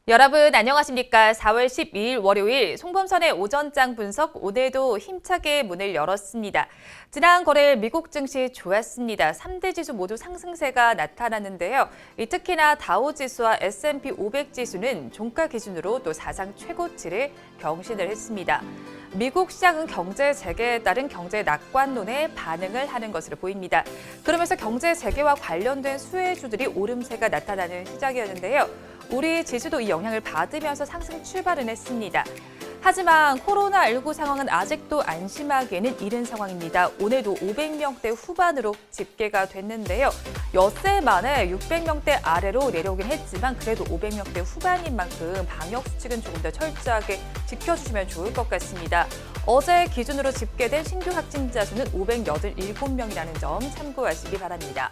여러분 안녕하십니까? 4월 12일 월요일 송범선의 오전장 분석 오늘도 힘차게 문을 열었습니다. 지난 거래일 미국 증시 좋았습니다. 3대 지수 모두 상승세가 나타났는데요. 특히나 다우지수와 S&P 500 지수는 종가 기준으로 또 사상 최고치를 경신을 했습니다. 미국 시장은 경제 재개에 따른 경제 낙관론에 반응을 하는 것으로 보입니다. 그러면서 경제 재개와 관련된 수혜주들이 오름세가 나타나는 시작이었는데요. 우리 지수도 이 영향을 받으면서 상승 출발은 했습니다. 하지만 코로나19 상황은 아직도 안심하기에는 이른 상황입니다. 오늘도 500명대 후반으로 집계가 됐는데요. 엿새 만에 600명대 아래로 내려오긴 했지만 그래도 500명대 후반인 만큼 방역수칙은 조금 더 철저하게 지켜주시면 좋을 것 같습니다. 어제 기준으로 집계된 신규 확진자 수는 587명이라는 점 참고하시기 바랍니다.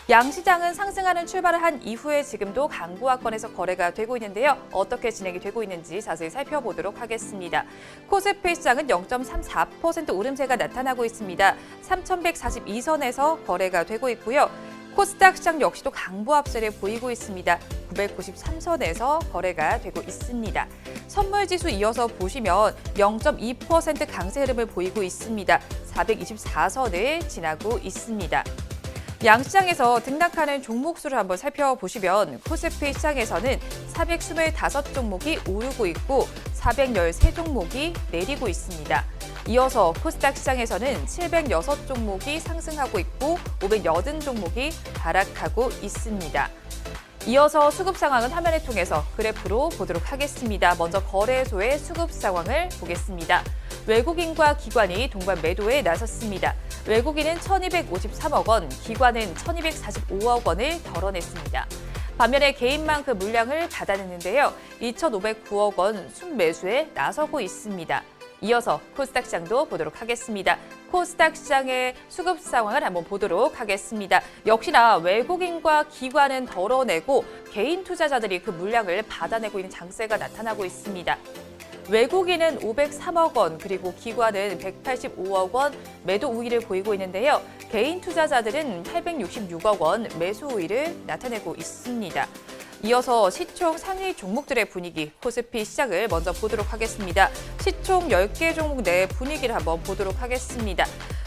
양시장은 상승하는 출발을 한 이후에 지금도 강보합권에서 거래가 되고 있는데요. 어떻게 진행이 되고 있는지 자세히 살펴보도록 하겠습니다. 코스피 시장은 0.34% 오름세가 나타나고 있습니다. 3,142선에서 거래가 되고 있고요. 코스닥 시장 역시도 강보합세를 보이고 있습니다. 993선에서 거래가 되고 있습니다. 선물지수 이어서 보시면 0.2% 강세 흐름을 보이고 있습니다. 424선을 지나고 있습니다. 양시장에서 등락하는 종목수를 한번 살펴보시면 코스피 시장에서는 425종목이 오르고 있고 413종목이 내리고 있습니다. 이어서 코스닥 시장에서는 706종목이 상승하고 있고 580종목이 하락하고 있습니다. 이어서 수급 상황은 화면을 통해서 그래프로 보도록 하겠습니다. 먼저 거래소의 수급 상황을 보겠습니다. 외국인과 기관이 동반 매도에 나섰습니다. 외국인은 1,253억 원, 기관은 1,245억 원을 덜어냈습니다. 반면에 개인만 그 물량을 받아냈는데요. 2,509억 원 순매수에 나서고 있습니다. 이어서 코스닥 시장도 보도록 하겠습니다. 코스닥 시장의 수급 상황을 한번 보도록 하겠습니다. 역시나 외국인과 기관은 덜어내고 개인 투자자들이 그 물량을 받아내고 있는 장세가 나타나고 있습니다. 외국인은 503억 원, 그리고 기관은 185억 원 매도 우위를 보이고 있는데요. 개인 투자자들은 866억 원 매수 우위를 나타내고 있습니다. 이어서 시총 상위 종목들의 분위기, 코스피 시장을 먼저 보도록 하겠습니다. 시총 10개 종목 내 분위기를 한번 보도록 하겠습니다.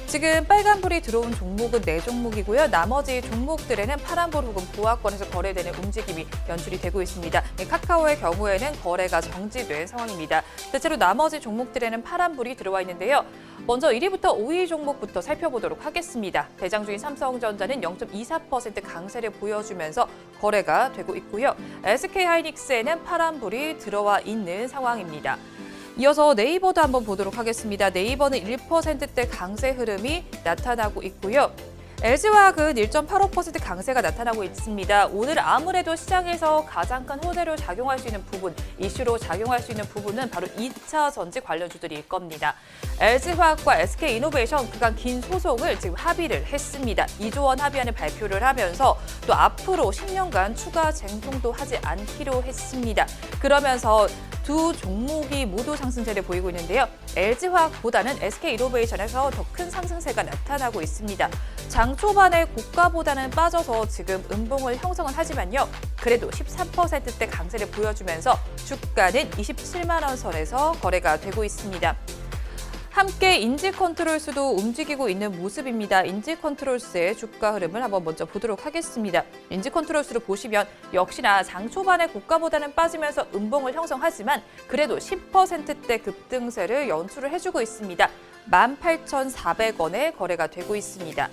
지금 빨간불이 들어온 종목은 4종목이고요. 나머지 종목들에는 파란불 혹은 보합권에서 거래되는 움직임이 연출이 되고 있습니다. 카카오의 경우에는 거래가 정지된 상황입니다. 대체로 나머지 종목들에는 파란불이 들어와 있는데요. 먼저 1위부터 5위 종목부터 살펴보도록 하겠습니다. 대장주인 삼성전자는 0.24% 강세를 보여주면서 거래가 되고 있고요. SK하이닉스에는 파란불이 들어와 있는 상황입니다. 이어서 네이버도 한번 보도록 하겠습니다. 네이버는 1%대 강세 흐름이 나타나고 있고요. LG화학은 1.85% 강세가 나타나고 있습니다. 오늘 아무래도 시장에서 가장 큰 호재로 작용할 수 있는 부분, 이슈로 작용할 수 있는 부분은 바로 2차 전지 관련주들일 겁니다. LG화학과 SK이노베이션 그간 긴 소송을 지금 합의를 했습니다. 2조 원 합의안을 발표를 하면서 또 앞으로 10년간 추가 쟁통도 하지 않기로 했습니다. 그러면서 두 종목이 모두 상승세를 보이고 있는데요. LG화학보다는 SK이노베이션에서 더 큰 상승세가 나타나고 있습니다. 장 초반에 고가보다는 빠져서 지금 음봉을 형성은 하지만요. 그래도 13%대 강세를 보여주면서 주가는 27만 원 선에서 거래가 되고 있습니다. 함께 인지컨트롤스도 움직이고 있는 모습입니다. 인지컨트롤스의 주가 흐름을 한번 먼저 보도록 하겠습니다. 인지컨트롤스를 보시면 역시나 장 초반에 고가보다는 빠지면서 음봉을 형성하지만 그래도 10%대 급등세를 연출을 해주고 있습니다. 18,400원에 거래가 되고 있습니다.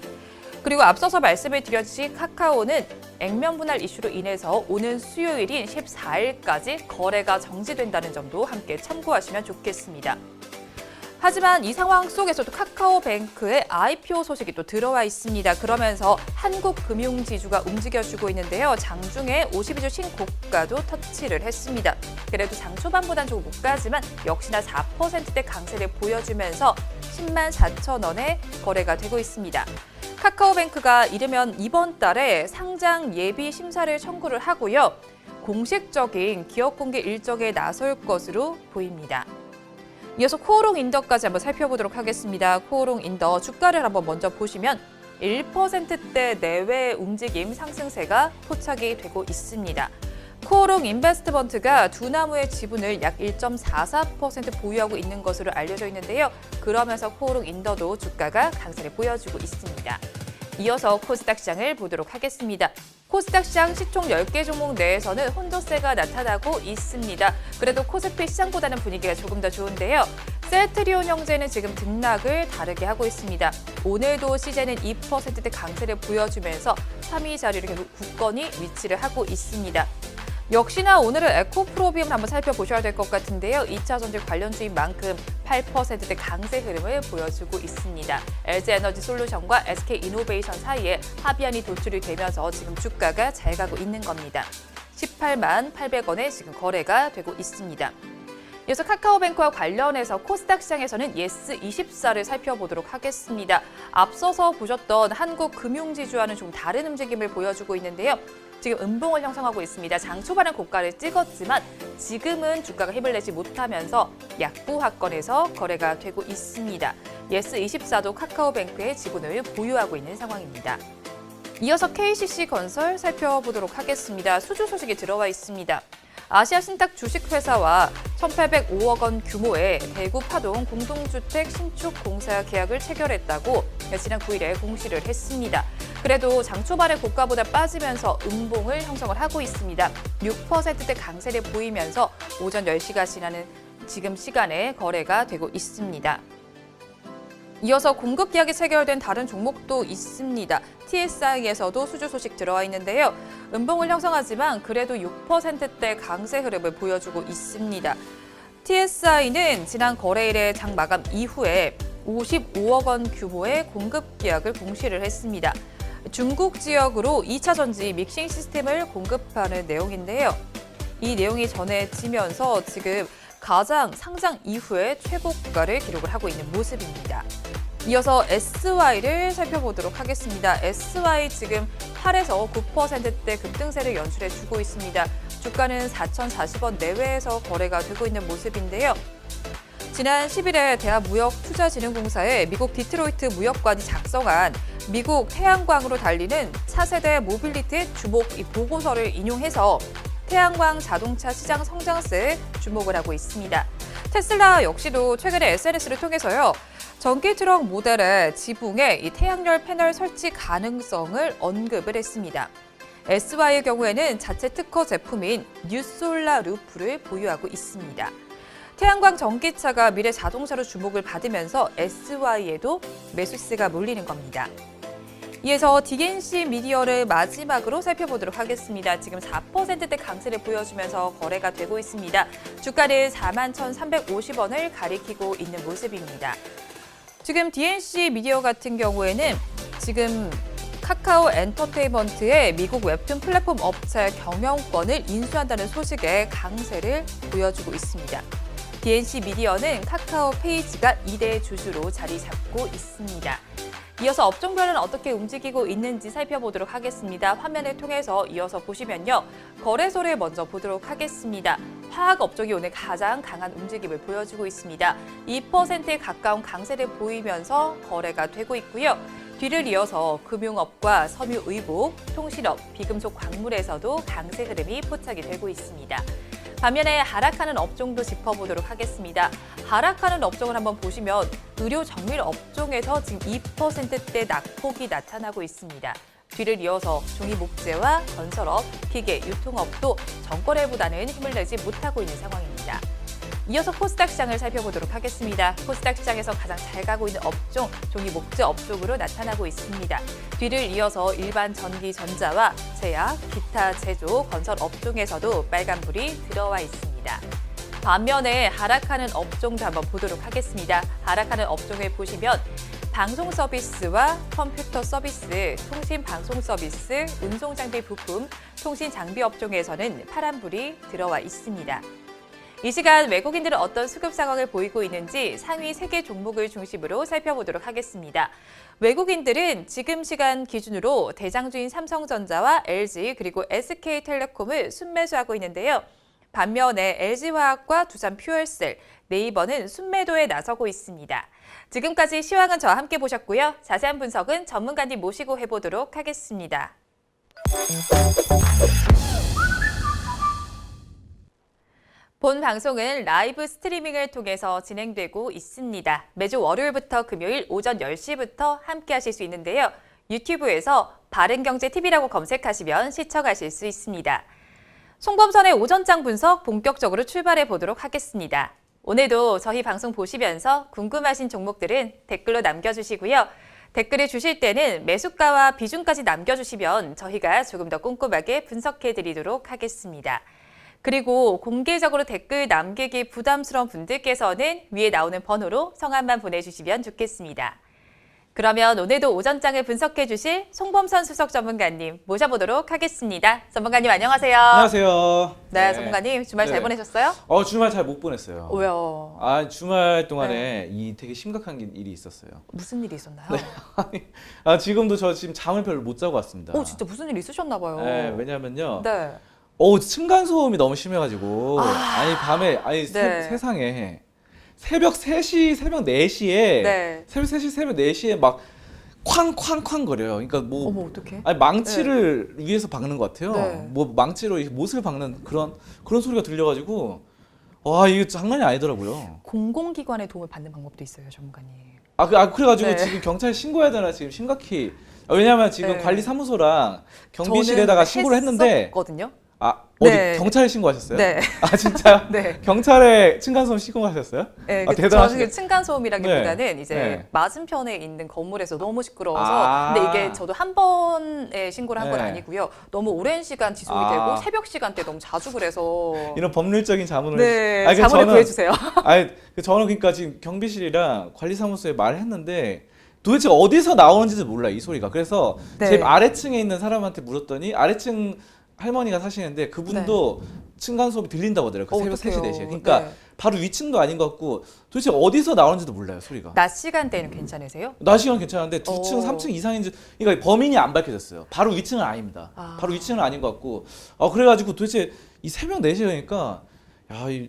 그리고 앞서서 말씀을 드렸듯이 카카오는 액면 분할 이슈로 인해서 오는 수요일인 14일까지 거래가 정지된다는 점도 함께 참고하시면 좋겠습니다. 하지만 이 상황 속에서도 카카오뱅크의 IPO 소식이 또 들어와 있습니다. 그러면서 한국 금융지주가 움직여주고 있는데요. 장중에 52주 신고가도 터치를 했습니다. 그래도 장 초반보단 조금 못 가지만 역시나 4%대 강세를 보여주면서 10만 4천 원에 거래가 되고 있습니다. 카카오뱅크가 이르면 이번 달에 상장 예비 심사를 청구를 하고요. 공식적인 기업 공개 일정에 나설 것으로 보입니다. 이어서 코오롱 인더까지 한번 살펴보도록 하겠습니다. 코오롱 인더 주가를 한번 먼저 보시면 1%대 내외 움직임 상승세가 포착이 되고 있습니다. 코오롱 인베스트먼트가 두나무의 지분을 약 1.44% 보유하고 있는 것으로 알려져 있는데요. 그러면서 코오롱 인더도 주가가 강세를 보여주고 있습니다. 이어서 코스닥 시장을 보도록 하겠습니다. 코스닥 시장 시총 10개 종목 내에서는 혼조세가 나타나고 있습니다. 그래도 코스피 시장보다는 분위기가 조금 더 좋은데요. 셀트리온 형제는 지금 등락을 다르게 하고 있습니다. 오늘도 시제는 2%대 강세를 보여주면서 3위 자리를 계속 굳건히 위치를 하고 있습니다. 역시나 오늘은 에코프로비움을 한번 살펴보셔야 될 것 같은데요. 2차 전지 관련주인 만큼 8%대 강세 흐름을 보여주고 있습니다. LG에너지솔루션과 SK이노베이션 사이에 합의안이 도출이 되면서 지금 주가가 잘 가고 있는 겁니다. 18만 800원에 지금 거래가 되고 있습니다. 이어서 카카오뱅크와 관련해서 코스닥 시장에서는 예스24를 살펴보도록 하겠습니다. 앞서서 보셨던 한국 금융지주와는 좀 다른 움직임을 보여주고 있는데요. 지금 음봉을 형성하고 있습니다. 장 초반은 고가를 찍었지만 지금은 주가가 힘을 내지 못하면서 약보합권에서 거래가 되고 있습니다. 예스24도 카카오뱅크의 지분을 보유하고 있는 상황입니다. 이어서 KCC건설 살펴보도록 하겠습니다. 수주 소식이 들어와 있습니다. 아시아신탁 주식회사와 1,805억 원 규모의 대구 파동 공동주택 신축 공사 계약을 체결했다고 지난 9일에 공시를 했습니다. 그래도 장 초반의 고가보다 빠지면서 음봉을 형성을 하고 있습니다. 6%대 강세를 보이면서 오전 10시가 지나는 지금 시간에 거래가 되고 있습니다. 이어서 공급 계약이 체결된 다른 종목도 있습니다. TSI에서도 수주 소식 들어와 있는데요. 음봉을 형성하지만 그래도 6%대 강세 흐름을 보여주고 있습니다. TSI는 지난 거래일의 장 마감 이후에 55억 원 규모의 공급 계약을 공시를 했습니다. 중국 지역으로 2차 전지 믹싱 시스템을 공급하는 내용인데요. 이 내용이 전해지면서 지금 가장 상장 이후에 최고가를 기록을 하고 있는 모습입니다. 이어서 SY를 살펴보도록 하겠습니다. SY 지금 8에서 9%대 급등세를 연출해주고 있습니다. 주가는 4,040원 내외에서 거래가 되고 있는 모습인데요. 지난 10일에 대한무역투자진흥공사의 미국 디트로이트 무역관이 작성한 미국 태양광으로 달리는 차세대 모빌리티 주목 보고서를 인용해서 태양광 자동차 시장 성장세에 주목을 하고 있습니다. 테슬라 역시도 최근에 SNS를 통해서요. 전기 트럭 모델의 지붕에 이 태양열 패널 설치 가능성을 언급을 했습니다. SY의 경우에는 자체 특허 제품인 뉴솔라 루프를 보유하고 있습니다. 태양광 전기차가 미래 자동차로 주목을 받으면서 SY에도 매수세가 몰리는 겁니다. 이어서 DNC 미디어를 마지막으로 살펴보도록 하겠습니다. 지금 4%대 강세를 보여주면서 거래가 되고 있습니다. 주가는 41,350원을 가리키고 있는 모습입니다. 지금 DNC 미디어 같은 경우에는 지금 카카오 엔터테인먼트의 미국 웹툰 플랫폼 업체 경영권을 인수한다는 소식에 강세를 보여주고 있습니다. DNC 미디어는 카카오 페이지가 2대 주주로 자리 잡고 있습니다. 이어서 업종별은 어떻게 움직이고 있는지 살펴보도록 하겠습니다. 화면을 통해서 이어서 보시면요. 거래소를 먼저 보도록 하겠습니다. 화학 업종이 오늘 가장 강한 움직임을 보여주고 있습니다. 2%에 가까운 강세를 보이면서 거래가 되고 있고요. 뒤를 이어서 금융업과 섬유의복, 통신업, 비금속 광물에서도 강세 흐름이 포착이 되고 있습니다. 반면에 하락하는 업종도 짚어보도록 하겠습니다. 하락하는 업종을 한번 보시면 의료 정밀 업종에서 지금 2%대 낙폭이 나타나고 있습니다. 뒤를 이어서 종이 목재와 건설업, 기계, 유통업도 전거래보다는 힘을 내지 못하고 있는 상황입니다. 이어서 코스닥 시장을 살펴보도록 하겠습니다. 코스닥 시장에서 가장 잘 가고 있는 업종, 종이 목재 업종으로 나타나고 있습니다. 뒤를 이어서 일반 전기, 전자와 제약, 기타 제조, 건설 업종에서도 빨간불이 들어와 있습니다. 반면에 하락하는 업종도 한번 보도록 하겠습니다. 하락하는 업종에 보시면 방송 서비스와 컴퓨터 서비스, 통신 방송 서비스, 운송 장비 부품, 통신 장비 업종에서는 파란불이 들어와 있습니다. 이 시간 외국인들은 어떤 수급 상황을 보이고 있는지 상위 3개 종목을 중심으로 살펴보도록 하겠습니다. 외국인들은 지금 시간 기준으로 대장주인 삼성전자와 LG 그리고 SK텔레콤을 순매수하고 있는데요. 반면에 LG화학과 두산퓨얼셀, 네이버는 순매도에 나서고 있습니다. 지금까지 시황은 저와 함께 보셨고요. 자세한 분석은 전문가님 모시고 해보도록 하겠습니다. 본 방송은 라이브 스트리밍을 통해서 진행되고 있습니다. 매주 월요일부터 금요일 오전 10시부터 함께 하실 수 있는데요. 유튜브에서 바른경제TV라고 검색하시면 시청하실 수 있습니다. 송범선의 오전장 분석 본격적으로 출발해 보도록 하겠습니다. 오늘도 저희 방송 보시면서 궁금하신 종목들은 댓글로 남겨주시고요. 댓글을 주실 때는 매수가와 비중까지 남겨주시면 저희가 조금 더 꼼꼼하게 분석해 드리도록 하겠습니다. 그리고 공개적으로 댓글 남기기 부담스러운 분들께서는 위에 나오는 번호로 성함만 보내주시면 좋겠습니다. 그러면 오늘도 오전장을 분석해 주실 송범선 수석 전문가님 모셔보도록 하겠습니다. 전문가님 안녕하세요. 안녕하세요. 네, 전문가님 주말 잘 보내셨어요? 주말 잘 못 보냈어요. 왜요? 주말 동안에 되게 심각한 일이 있었어요. 무슨 일이 있었나요? 지금도 저 지금 잠을 별로 못 자고 왔습니다. 진짜 무슨 일 있으셨나 봐요. 네, 왜냐면요. 네. 층간 소음이 너무 심해가지고 밤에 네. 세상에 새벽 3시, 새벽 4시에 네. 새벽 3시, 새벽 4시에 막 쾅쾅쾅 거려요. 그러니까 뭐 어머 어떡해? 망치를 위에서 박는 것 같아요. 네. 뭐 망치로 못을 박는 그런 소리가 들려가지고 이거 장난이 아니더라고요. 공공기관의 도움을 받는 방법도 있어요, 전문가님. 그래가지고 네. 지금 경찰에 신고해야 되나 지금 심각히. 왜냐면 지금 네. 관리사무소랑 경비실에다가 신고를 했는데 했었거든요. 어디 네. 경찰에 신고하셨어요? 네. 진짜요? 네. 경찰에 층간소음 신고하셨어요? 네, 대단하시네. 저는 층간소음이라기보다는 이제 네. 맞은편에 있는 건물에서 너무 시끄러워서 근데 이게 저도 한 번에 신고를 한 건 네. 아니고요. 너무 오랜 시간 지속이 되고 새벽 시간대 너무 자주 그래서 이런 법률적인 자문을 네, 자문을 구해주세요. 저는 그러니까 지금 경비실이랑 관리사무소에 말을 했는데 도대체 어디서 나오는지도 몰라요, 이 소리가. 그래서 네. 제 아래층에 있는 사람한테 물었더니 아래층 할머니가 사시는데 그분도 층간소음이 들린다고 하더라고요. 그 새벽 3시, 4시에. 그러니까 네. 바로 위층도 아닌 것 같고 도대체 어디서 나오는지도 몰라요, 소리가. 낮 시간대는 괜찮으세요? 낮 시간 괜찮은데 2층, 3층 이상인지 그러니까 범인이 안 밝혀졌어요. 바로 위층은 아닙니다. 바로 위층은 아닌 것 같고 그래가지고 도대체 이 새벽 4시에 그러니까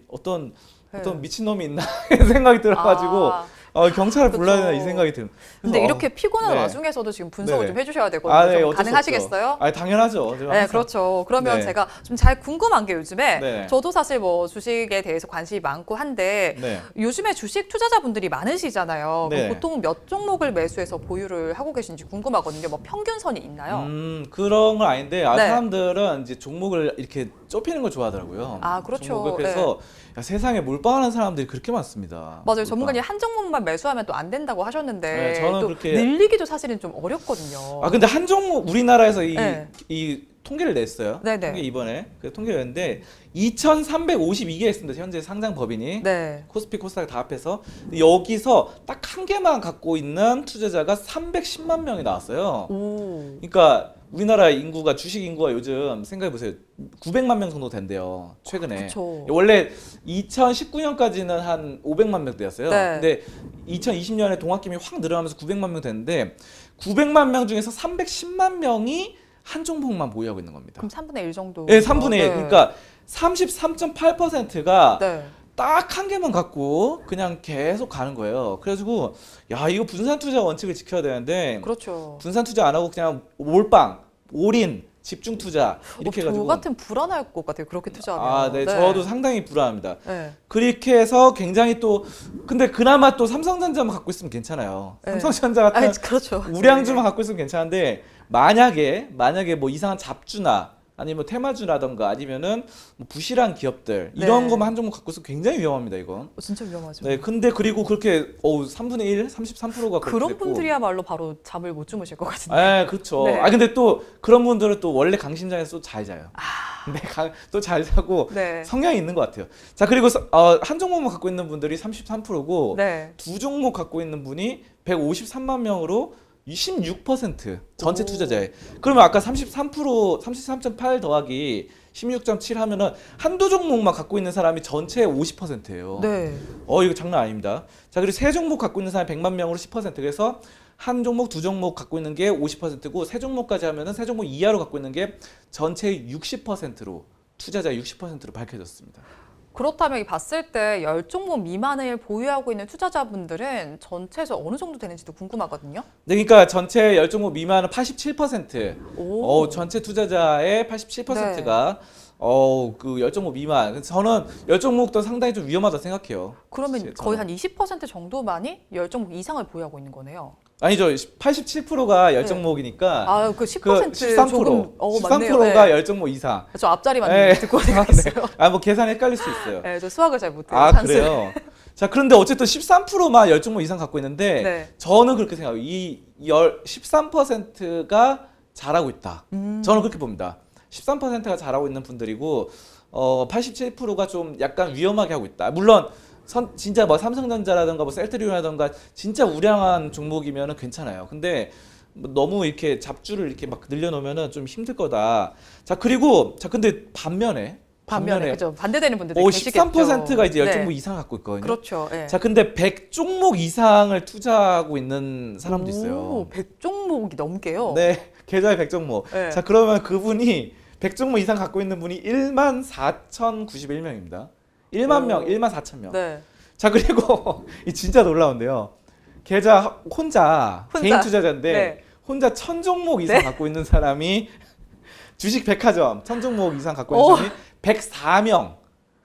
어떤 미친놈이 있나 생각이 들어가지고 경찰을 불러야 되나 이 생각이 듭니다. 근데 이렇게 피곤한 와중에서도 지금 분석을 좀 해주셔야 되거든요. 좀 가능하시겠어요? 당연하죠. 네, 그렇죠. 그러면 제가 좀 잘 궁금한 게 요즘에 저도 사실 뭐 주식에 대해서 관심이 많고 한데 요즘에 주식 투자자분들이 많으시잖아요. 그럼 보통 몇 종목을 매수해서 보유를 하고 계신지 궁금하거든요. 뭐 평균선이 있나요? 그런 건 아닌데 사람들은 이제 종목을 이렇게 좁히는 걸 좋아하더라고요. 그렇죠. 종목을. 그래서 세상에 몰빵하는 사람들이 그렇게 많습니다. 맞아요. 전문가님 한 종목만 매수하면 또 안 된다고 하셨는데 저는 또 그렇게 늘리기도 사실은 좀 어렵거든요. 근데 한 종목 우리나라에서 이 통계를 냈어요. 네네. 통계 이번에 통계를 냈는데 2,352개 있습니다. 현재 상장 법인이. 코스피, 코스닥 다 합해서 여기서 딱 한 개만 갖고 있는 투자자가 310만 명이 나왔어요. 그러니까 우리나라 인구가 주식 인구가 요즘 생각해 보세요. 900만 명 정도 된대요. 최근에. 그쵸. 원래 2019년까지는 한 500만 명대였어요. 근데 2020년에 동학개미 확 늘어나면서 900만 명 됐는데 900만 명 중에서 310만 명이 한 종목만 보유하고 있는 겁니다. 그럼 3분의 1 정도? 네, 3분의 1. 그러니까 33.8%가 딱 한 개만 갖고 그냥 계속 가는 거예요. 그래가지고 이거 분산 투자 원칙을 지켜야 되는데 그렇죠. 분산 투자 안 하고 그냥 몰빵, 올인, 집중 투자 이렇게 해가지고 저 같은 불안할 것 같아요. 그렇게 투자하면. 네, 저도 상당히 불안합니다. 그렇게 해서 굉장히 근데 그나마 또 삼성전자만 갖고 있으면 괜찮아요. 삼성전자 같은 그렇죠. 우량주만 갖고 있으면 괜찮은데 만약에 뭐 이상한 잡주나 아니면 테마주라던가 아니면은 뭐 부실한 기업들 이런 네. 것만 한 종목 갖고 있으면 굉장히 위험합니다, 이건. 진짜 위험하죠. 네, 근데 그리고 그렇게 3분의 1, 33%가 그런 분들이야말로 바로 잠을 못 주무실 것 같은데. 네, 그렇죠. 네. 근데 또 그런 분들은 또 원래 강심장에서 또 잘 자요. 네, 또 잘 자고 네. 성향이 있는 것 같아요. 자, 그리고 한 종목만 갖고 있는 분들이 33%고 네. 두 종목 갖고 있는 분이 153만 명으로 16% 전체 오. 투자자에. 그러면 아까 33.8 더하기 16.7 하면은 한두 종목만 갖고 있는 사람이 전체의 50%예요. 네. 이거 장난 아닙니다. 자, 그리고 세 종목 갖고 있는 사람이 100만 명으로 10%. 그래서 한 종목, 두 종목 갖고 있는 게 50%고 세 종목까지 하면은 세 종목 이하로 갖고 있는 게 전체의 60%로 투자자의 60%로 밝혀졌습니다. 그렇다면 봤을 때 10종목 미만을 보유하고 있는 투자자분들은 전체에서 어느 정도 되는지도 궁금하거든요. 네, 그러니까 전체 10종목 미만은 87%. 오. 전체 투자자의 87%가 그 10종목 미만. 그래서 저는 10종목도 상당히 좀 위험하다 생각해요. 그러면 저는. 거의 한 20% 정도만이 10종목 이상을 보유하고 있는 거네요. 아니죠. 87%가 10종목이니까 그 10% 조금 13%가 맞네요. 10종목 이상. 저 앞자리만 네. 듣고 생각했어요. 뭐 계산 헷갈릴 수 있어요. 네, 저 수학을 잘 못해요. 그래요? 자, 그런데 어쨌든 13%만 10종목 이상 갖고 있는데 네. 저는 그렇게 생각해요. 이 13%가 잘하고 있다. 저는 그렇게 봅니다. 13%가 잘하고 있는 분들이고 87%가 좀 약간 위험하게 하고 있다. 물론 진짜 뭐 삼성전자라든가 뭐 셀트리온이라든가 진짜 우량한 종목이면은 괜찮아요. 근데 뭐 너무 이렇게 잡주를 이렇게 막 늘려놓으면은 좀 힘들 거다. 자, 그리고 근데 반면에 그죠. 반대되는 분들도 계시겠죠. 13%가 이제 10종목 네. 이상 갖고 있거든요. 그렇죠. 네. 자, 근데 100종목 이상을 투자하고 있는 사람도 있어요. 100종목이 넘게요. 네, 계좌에 100종목. 네. 자, 그러면 그분이 100종목 이상 갖고 있는 분이 14,091명입니다. 1만 명, 14,000명. 네. 자, 그리고 이 진짜 놀라운데요. 계좌 혼자 개인 투자자인데 네. 혼자 1000종목 이상 갖고 있는 사람이 주식 백화점 1000종목 이상 갖고 있는 사람이 104명.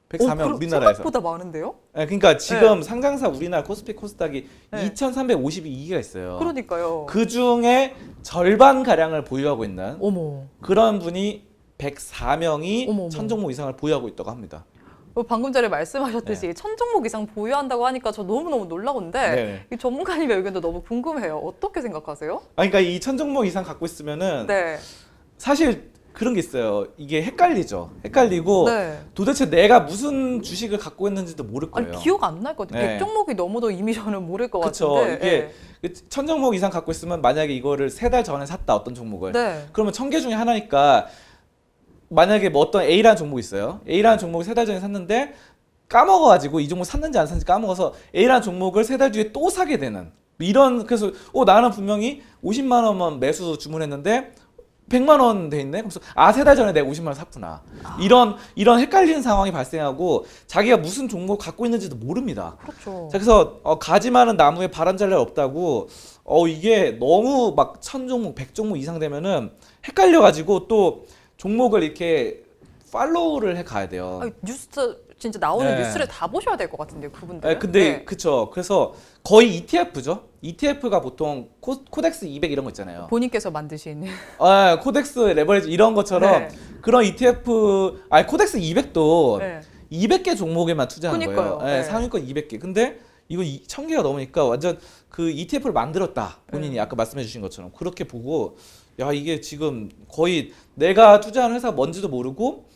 104명 우리나라에서. 생각보다 많은데요? 네, 그러니까 지금 상장사 우리나라 코스피 코스닥이 네. 2,352기가 있어요. 그러니까요. 그 중에 절반 가량을 보유하고 있는 어머. 그런 분이 104명이 어머. 1000종목 이상을 보유하고 있다고 합니다. 방금 전에 말씀하셨듯이 1000종목 이상 보유한다고 하니까 저 너무너무 놀라운데 네. 이 전문가님의 의견도 너무 궁금해요. 어떻게 생각하세요? 그러니까 이 1000종목 이상 갖고 있으면은 네. 사실 그런 게 있어요. 이게 헷갈리죠. 헷갈리고 네. 도대체 내가 무슨 주식을 갖고 있는지도 모를 거예요. 아니 기억 안 날 것 같아요. 네. 100종목이 넘어도 이미 저는 모를 것 그쵸. 같은데. 이게 1000종목 이상 갖고 있으면 만약에 이거를 3달 전에 샀다 어떤 종목을. 네. 그러면 1000개 중에 하나니까 만약에 뭐 어떤 A라는 종목이 있어요. A라는 종목을 3달 전에 샀는데 까먹어가지고 이 종목 샀는지 안 샀는지 까먹어서 A라는 종목을 3달 뒤에 또 사게 되는 이런. 그래서 나는 분명히 50만 원만 매수 주문했는데 100만 원 돼 있네. 그래서 3달 전에 내가 50만 원 샀구나. 이런 헷갈리는 상황이 발생하고 자기가 무슨 종목 갖고 있는지도 모릅니다. 그렇죠. 자, 그래서 가지 많은 나무에 바람 잘 날 없다고 이게 너무 막 1000종목, 100종목 이상 되면은 헷갈려가지고 또 종목을 이렇게 팔로우를 해 가야 돼요. 아니, 뉴스 진짜 나오는 네. 뉴스를 다 보셔야 될 것 같은데요, 그분들. 네, 근데 그쵸. 그래서 거의 ETF죠. ETF가 보통 코덱스 200 이런 거 있잖아요. 본인께서 만드신. 코덱스 레버리지 이런 것처럼 네. 그런 ETF, 코덱스 200도 네. 200개 종목에만 투자한 그러니까요. 거예요. 네. 상위권 200개. 근데 이거 1000개가 넘으니까 완전 그 ETF를 만들었다. 본인이 아까 말씀해 주신 것처럼 그렇게 보고 이게 지금 거의 내가 투자한 회사 뭔지도 모르고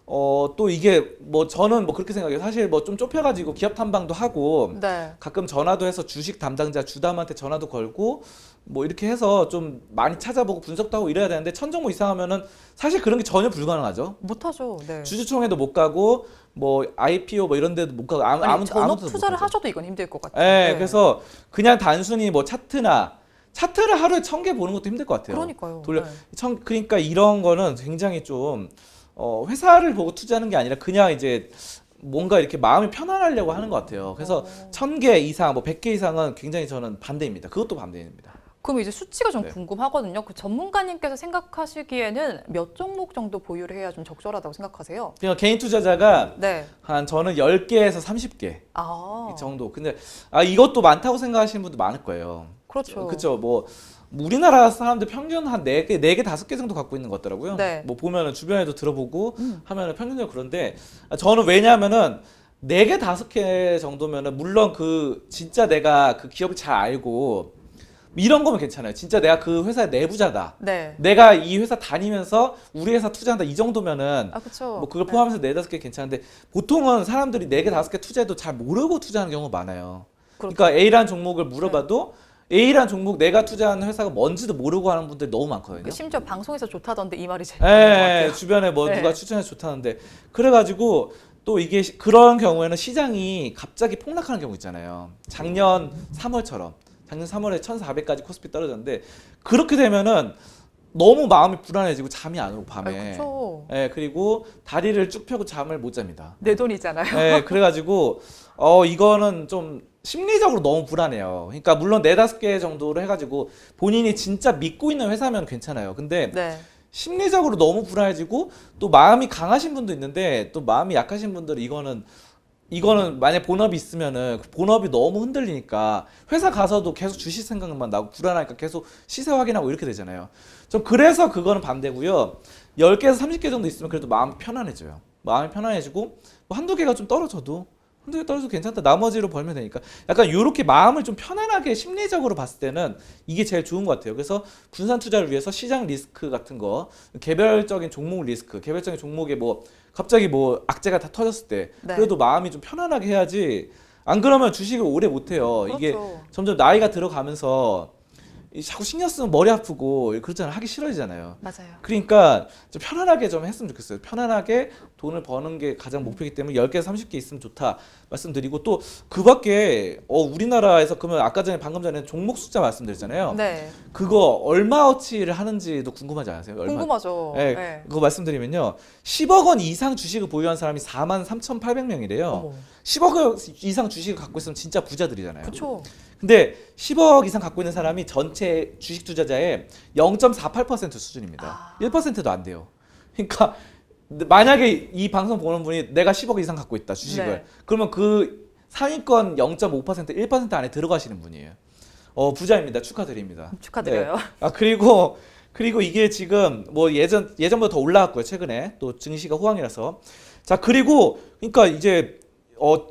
또 이게 뭐 저는 뭐 그렇게 생각해요. 사실 뭐 좀 좁혀가지고 기업 탐방도 하고 네. 가끔 전화도 해서 주식 담당자 주담한테 전화도 걸고 뭐 이렇게 해서 좀 많이 찾아보고 분석도 하고 이래야 되는데 1000종목 이상 하면은 사실 그런 게 전혀 불가능하죠. 못하죠. 네. 주주총회도 못 가고 뭐 IPO 뭐 이런 데도 못 가고 아니, 전업 아무도 투자를 못 가죠. 하셔도 이건 힘들 것 같아요. 네, 그래서 그냥 단순히 뭐 차트를 하루에 1000개 보는 것도 힘들 것 같아요. 그러니까요. 돌려 네. 그러니까 이런 거는 굉장히 좀 회사를 보고 투자하는 게 아니라 그냥 이제 뭔가 이렇게 마음이 편안하려고 하는 것 같아요. 그래서 1000개 이상, 뭐 100개 이상은 굉장히 저는 반대입니다. 그것도 반대입니다. 그럼 이제 수치가 좀 네. 궁금하거든요. 그 전문가님께서 생각하시기에는 몇 종목 정도 보유를 해야 좀 적절하다고 생각하세요? 그러니까 개인 투자자가 네. 저는 10개에서 30개 아, 정도. 근데 이것도 많다고 생각하시는 분도 많을 거예요. 그렇죠. 그렇죠. 뭐 우리나라 사람들 평균 한 4개, 4개, 5개 정도 갖고 있는 것 같더라고요. 네. 뭐 보면은 주변에도 들어보고 하면은 평균적으로 그런데 저는 왜냐하면은 4개, 5개 정도면은 물론 그 진짜 내가 그 기업을 잘 알고 이런 거면 괜찮아요. 진짜 내가 그 회사의 내부자다. 네. 내가 이 회사 다니면서 우리 회사 투자한다 이 정도면은 그렇죠. 뭐 그걸 포함해서 4-5개 괜찮은데 보통은 사람들이 4개, 5개 투자해도 잘 모르고 투자하는 경우가 많아요. 그렇죠. 그러니까 A라는 종목을 물어봐도 A라는 종목 내가 투자하는 회사가 뭔지도 모르고 하는 분들이 너무 많거든요. 심지어 방송에서 좋다던데 이 말이 제일 많은 것 같아요. 주변에 뭐 네. 누가 추천해서 좋다는데 그래가지고 또 이게 그런 경우에는 시장이 갑자기 폭락하는 경우 있잖아요. 작년 3월처럼 작년 3월에 1,400까지 코스피 떨어졌는데 그렇게 되면은 너무 마음이 불안해지고 잠이 안 오고 밤에. 그렇죠. 그리고 다리를 쭉 펴고 잠을 못 잡니다. 내 돈이잖아요. 그래가지고 이거는 좀 심리적으로 너무 불안해요. 그러니까 물론 4-5개 정도로 해가지고 본인이 진짜 믿고 있는 회사면 괜찮아요. 근데 네. 심리적으로 너무 불안해지고 또 마음이 강하신 분도 있는데 또 마음이 약하신 분들은 이거는 만약 본업이 있으면은 그 본업이 너무 흔들리니까 회사 가서도 계속 주식 생각만 나고 불안하니까 계속 시세 확인하고 이렇게 되잖아요. 좀 그래서 그거는 반대고요. 10개에서 30개 정도 있으면 그래도 마음이 편안해져요. 마음이 편안해지고 뭐 한두 개가 좀 떨어져도 괜찮다. 나머지로 벌면 되니까. 약간 이렇게 마음을 좀 편안하게 심리적으로 봤을 때는 이게 제일 좋은 것 같아요. 그래서 분산 투자를 위해서 시장 리스크 같은 거, 개별적인 종목 리스크, 개별적인 종목에 뭐 갑자기 뭐 악재가 다 터졌을 때 네. 그래도 마음이 좀 편안하게 해야지. 안 그러면 주식을 오래 못 해요. 이게 그렇죠. 점점 나이가 들어가면서 자꾸 신경 쓰면 머리 아프고 그렇잖아요. 하기 싫어지잖아요. 맞아요. 그러니까 좀 편안하게 좀 했으면 좋겠어요. 편안하게 돈을 버는 게 가장 목표이기 때문에 10개, 30개 있으면 좋다 말씀드리고 또 그 밖에 우리나라에서 그러면 아까 전에 방금 전에 종목 숫자 말씀드렸잖아요. 네. 그거 얼마어치를 하는지도 궁금하지 않으세요? 궁금하죠. 네, 네. 그거 말씀드리면요. 10억 원 이상 주식을 보유한 사람이 43,800명이래요. 어머. 10억 원 이상 주식을 갖고 있으면 진짜 부자들이잖아요. 그렇죠. 근데 10억 이상 갖고 있는 사람이 전체 주식 투자자의 0.48% 수준입니다. 1%도 안 돼요. 그러니까 만약에 이 방송 보는 분이 내가 10억 이상 갖고 있다 주식을 네. 그러면 그 상위권 0.5% 1% 안에 들어가시는 분이에요. 부자입니다. 축하드립니다. 축하드려요. 네. 그리고 이게 지금 뭐 예전보다 더 올라왔고요. 최근에 또 증시가 호황이라서. 자, 그리고 그러니까 이제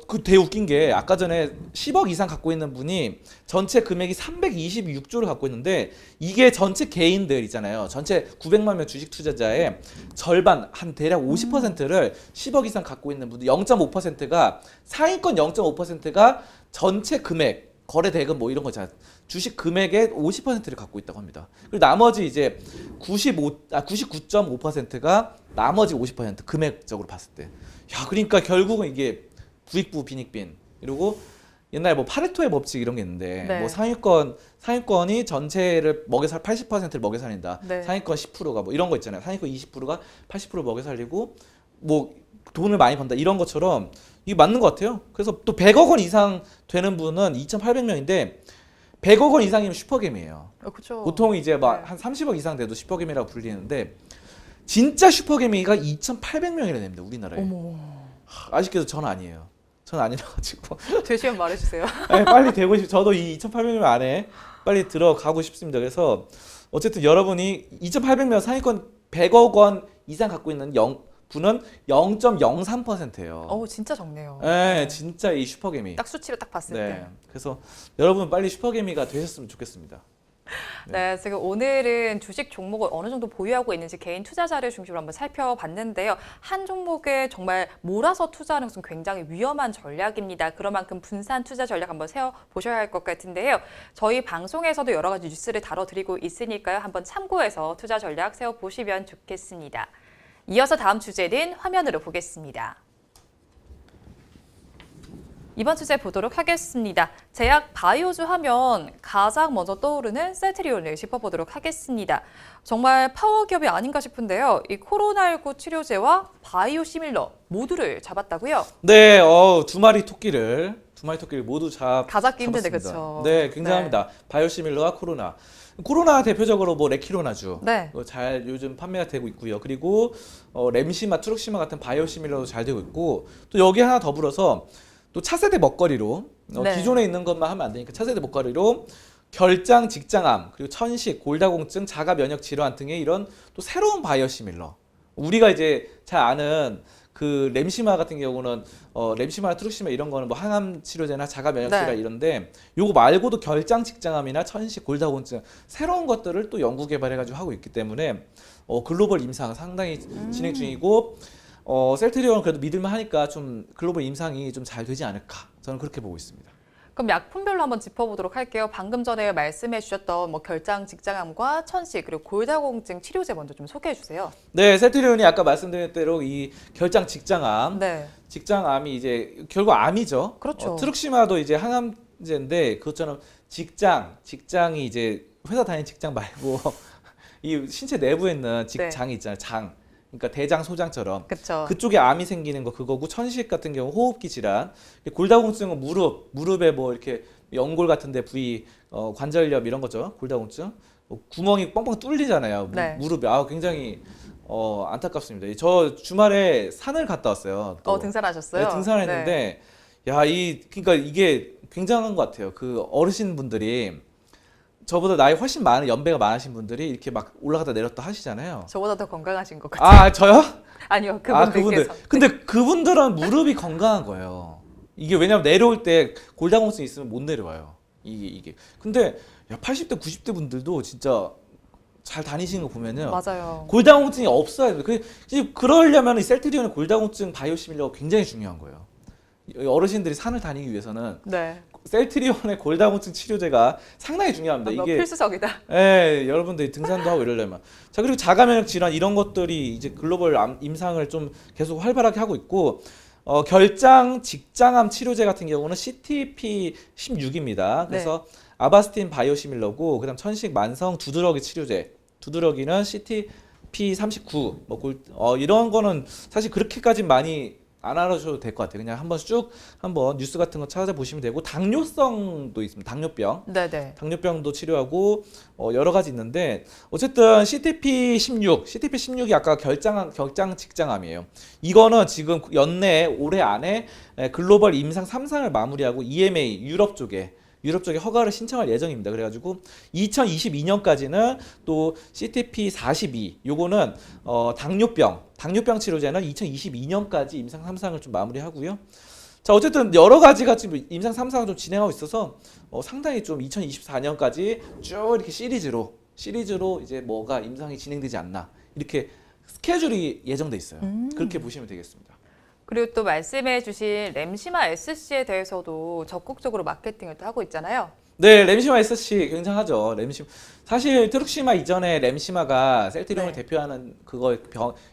그 되게 웃긴 게 아까 전에 10억 이상 갖고 있는 분이 전체 금액이 326조를 갖고 있는데 이게 전체 개인들 있잖아요. 전체 900만 명 주식 투자자의 절반 한 대략 50%를 10억 이상 갖고 있는 분들 0.5%가 상위권 0.5%가 전체 금액 거래 대금 뭐 이런 거잖아요. 주식 금액의 50%를 갖고 있다고 합니다. 그리고 나머지 이제 99.5%가 나머지 50% 금액적으로 봤을 때. 야, 그러니까 결국은 이게 부익부 빈익빈 이러고 옛날에 뭐 파레토의 법칙 이런 게 있는데 네. 뭐 상위권이 전체를 먹여 살 80%를 먹여 살린다. 네. 상위권 10%가 뭐 이런 거 있잖아요. 상위권 20%가 80% 먹여 살리고 뭐 돈을 많이 번다 이런 것처럼 이게 맞는 것 같아요. 그래서 또 100억 원 이상 되는 분은 2,800명인데 100억 원 이상이면 슈퍼겜이에요. 그렇죠. 보통 이제 막 네. 한 30억 이상 돼도 슈퍼겜이라고 불리는데 진짜 슈퍼겜이가 2,800명이나 됩니다. 우리나라에. 어머. 아쉽게도 전 아니에요. 전 아니라가지고 되시면 말해주세요. 네, 빨리 되고 저도 이 2,800명 안에 빨리 들어가고 싶습니다. 그래서 어쨌든 여러분이 2,800명 상위권 100억 원 이상 갖고 있는 분은 0.03%예요. 진짜 적네요. 네, 진짜 이 슈퍼개미. 딱 수치로 딱 봤을 때. 네, 그래서 여러분 빨리 슈퍼개미가 되셨으면 좋겠습니다. 네, 지금 오늘은 주식 종목을 어느 정도 보유하고 있는지 개인 투자자를 중심으로 한번 살펴봤는데요. 한 종목에 정말 몰아서 투자하는 것은 굉장히 위험한 전략입니다. 그런 만큼 분산 투자 전략 한번 세워보셔야 할 것 같은데요. 저희 방송에서도 여러 가지 뉴스를 다뤄드리고 있으니까요. 한번 참고해서 투자 전략 세워보시면 좋겠습니다. 이어서 다음 주제는 화면으로 보겠습니다. 이번 주제 보도록 하겠습니다. 제약 바이오주 하면 가장 먼저 떠오르는 셀트리온을 짚어보도록 하겠습니다. 정말 파워 기업이 아닌가 싶은데요. 이 코로나19 치료제와 바이오 시밀러 모두를 잡았다고요? 네, 두 마리 토끼를 모두 다 잡기 힘든데 잡았습니다. 그렇죠? 네, 굉장합니다. 바이오시밀러와 코로나 대표적으로 뭐 레키로나주 네. 잘 요즘 판매가 되고 있고요. 그리고 램시마, 트룩시마 같은 바이오시밀러도 잘 되고 있고 또 여기 하나 더불어서 또 차세대 먹거리로 네. 기존에 있는 것만 하면 안 되니까 차세대 먹거리로 결장 직장암, 그리고 천식, 골다공증, 자가 면역 질환 등의 이런 또 새로운 바이오시밀러. 우리가 이제 잘 아는 그 램시마 같은 경우는 램시마나 트룩시마 이런 거는 뭐 항암 치료제나 자가 면역 질환 이런데 요거 말고도 결장 직장암이나 천식, 골다공증 새로운 것들을 또 연구 개발해 가지고 하고 있기 때문에 글로벌 임상 상당히 진행 중이고 셀트리온은 그래도 믿을만 하니까 좀 글로벌 임상이 좀 잘 되지 않을까 저는 그렇게 보고 있습니다. 그럼 약품별로 한번 짚어보도록 할게요. 방금 전에 말씀해 주셨던 뭐 결장 직장암과 천식 그리고 골다공증 치료제 먼저 좀 소개해 주세요. 네, 셀트리온이 아까 말씀드린 대로 이 결장 직장암, 직장암이 이제 결국 암이죠. 그렇죠. 트룩시마도 이제 항암제인데 그것처럼 직장이 이제 회사 다니는 직장 말고 이 신체 내부에 있는 직장이 있잖아요. 장. 그러니까 대장, 소장처럼 그쪽에 암이 생기는 거 그거고 천식 같은 경우 호흡기 질환, 골다공증은 무릎에 뭐 이렇게 연골 같은데 부위 관절염 이런 거죠. 골다공증 구멍이 뻥뻥 뚫리잖아요. 무릎에 굉장히 안타깝습니다. 저 주말에 산을 갔다 왔어요. 등산하셨어요? 네, 등산했는데 그러니까 이게 굉장한 것 같아요. 그 어르신분들이 저보다 나이 훨씬 많은 연배가 많으신 분들이 이렇게 막 올라갔다 내렸다 하시잖아요. 저보다 더 건강하신 것 같아요. 저요? 아니요, 그분들. 근데 그분들은 무릎이 건강한 거예요. 이게 왜냐면 내려올 때 골다공증 있으면 못 내려와요. 이게. 근데 80대, 90대 분들도 진짜 잘 다니시는 거 보면은 맞아요. 골다공증이 없어요. 그러려면 이 셀트리온의 골다공증 바이오시밀러가 굉장히 중요한 거예요. 어르신들이 산을 다니기 위해서는 셀트리온의 골다공증 치료제가 상당히 중요합니다. 이게 필수적이다. 네, 여러분들이 등산도 하고 이러려면. 자, 그리고 자가 면역 질환 이런 것들이 이제 글로벌 임상을 좀 계속 활발하게 하고 있고 결장 직장암 치료제 같은 경우는 CTP16입니다. 그래서 아바스틴 바이오시밀러고 그다음 천식 만성 두드러기 치료제. 두드러기는 CTP39. 이런 거는 사실 그렇게까지 많이 안 알아주셔도 될 것 같아요. 그냥 한번 뉴스 같은 거 찾아보시면 되고 당뇨성도 있습니다. 당뇨병. 당뇨병도 치료하고 여러 가지 있는데 어쨌든 CTP16이 아까 결장 직장암이에요. 이거는 지금 올해 안에 글로벌 임상 3상을 마무리하고 EMA 유럽 쪽에 허가를 신청할 예정입니다. 그래가지고 2022년까지는 또 CTP42 요거는 당뇨병 치료제는 2022년까지 임상 3상을 좀 마무리하고요. 자, 어쨌든 여러 가지가 지금 임상 3상을 좀 진행하고 있어서 상당히 좀 2024년까지 쭉 이렇게 시리즈로 이제 뭐가 임상이 진행되지 않나 이렇게 스케줄이 예정돼 있어요. 그렇게 보시면 되겠습니다. 그리고 또 말씀해 주신 램시마 SC에 대해서도 적극적으로 마케팅을 또 하고 있잖아요. 네, 램시마 SC 굉장하죠. 사실 트룩시마 이전에 램시마가 셀트리온을 대표하는